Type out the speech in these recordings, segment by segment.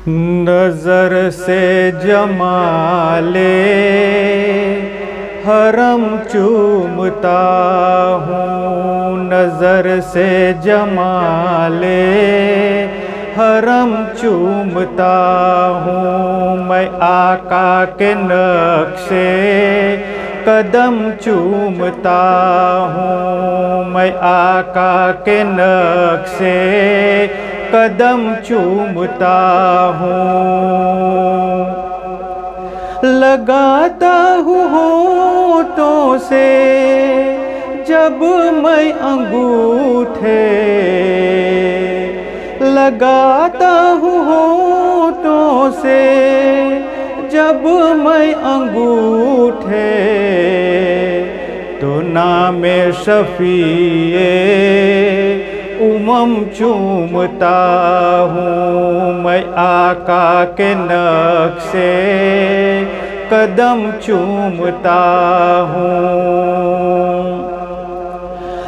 नजर से जमाले हरम चूमता हूँ, नजर से जमाले हरम चूमता हूँ। मैं आका के नक्शे कदम चूमता हूँ, मैं आका के नक्शे कदम चूमता हूँ। लगाता हूँ होठों से जब मैं अंगूठे, लगाता हूँ होठों से जब मैं अंगूठे, तो नामे शफीए उमम चूमता हूँ। मैं आका के नक्शे कदम चूमता हूँ।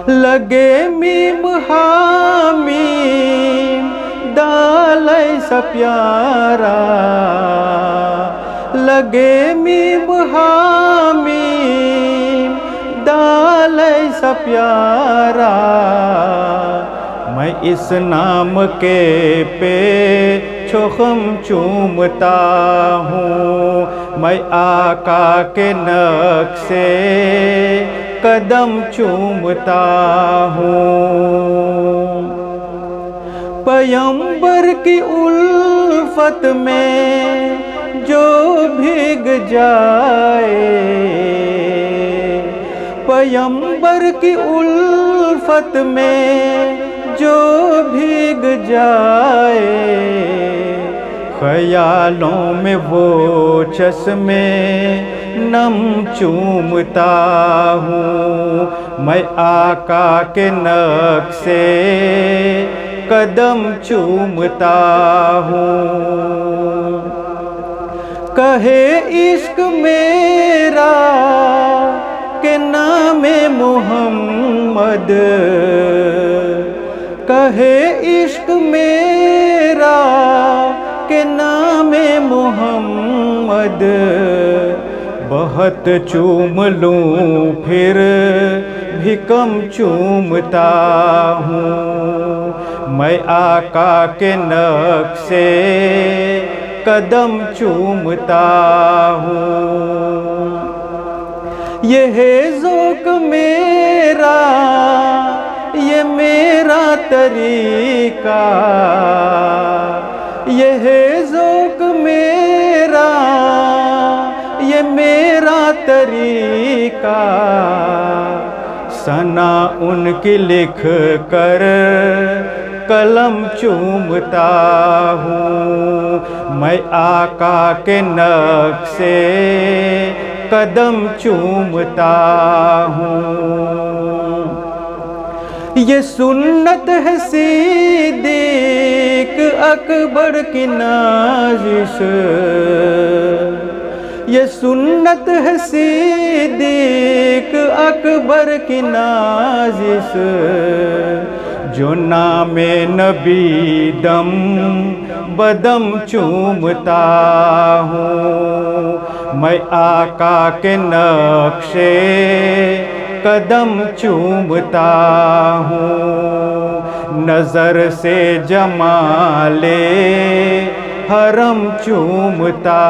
लगे मीम हामीम दाल सा प्यारा, लगे मीम हामीम दाल सा प्यारा। मैं इस नाम के पे छोखम चूमता हूँ, मैं आका के नक्शे कदम चूमता हूँ। पैगंबर की उल्फत में जो भीग जाए, पैगंबर की उल्फत में जो भीग जाए, ख्यालों में वो चश्मे नम चूमता हूँ। मैं आका के नक्शे कदम चूमता हूँ। कहे इश्क मेरा के नामे मोहम्मद, कहे इश्क मेरा के नामे मोहम्मद। बहुत चूम लूँ फिर भी कम चूमता हूँ। मैं आका के नक्शे कदम चूमता हूँ। ये है ज़ौक़ मेरा, ये मेरा तरीका, ये है ज़ौक़ मेरा, ये मेरा तरीका। सना उनकी लिख कर कलम चूमता हूँ। मैं आका के नक्शे कदम चूमता हूँ। ये सुन्नत है सिद्दीक़ अकबर की नाज़िश, ये सुन्नत है सिद्दीक़ अकबर की नाज़िश। जो नामे नबी दम बदम चूमता हूँ। मैं आका के नक्शे कदम चूमता हूँ। नजर से जमाले हरम चूमता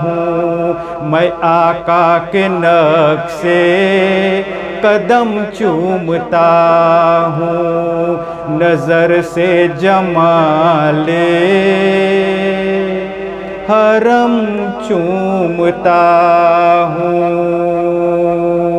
हूँ। मैं आका के नक्शे कदम चूमता हूँ। नजर से जमाले हरम चूमता हूँ।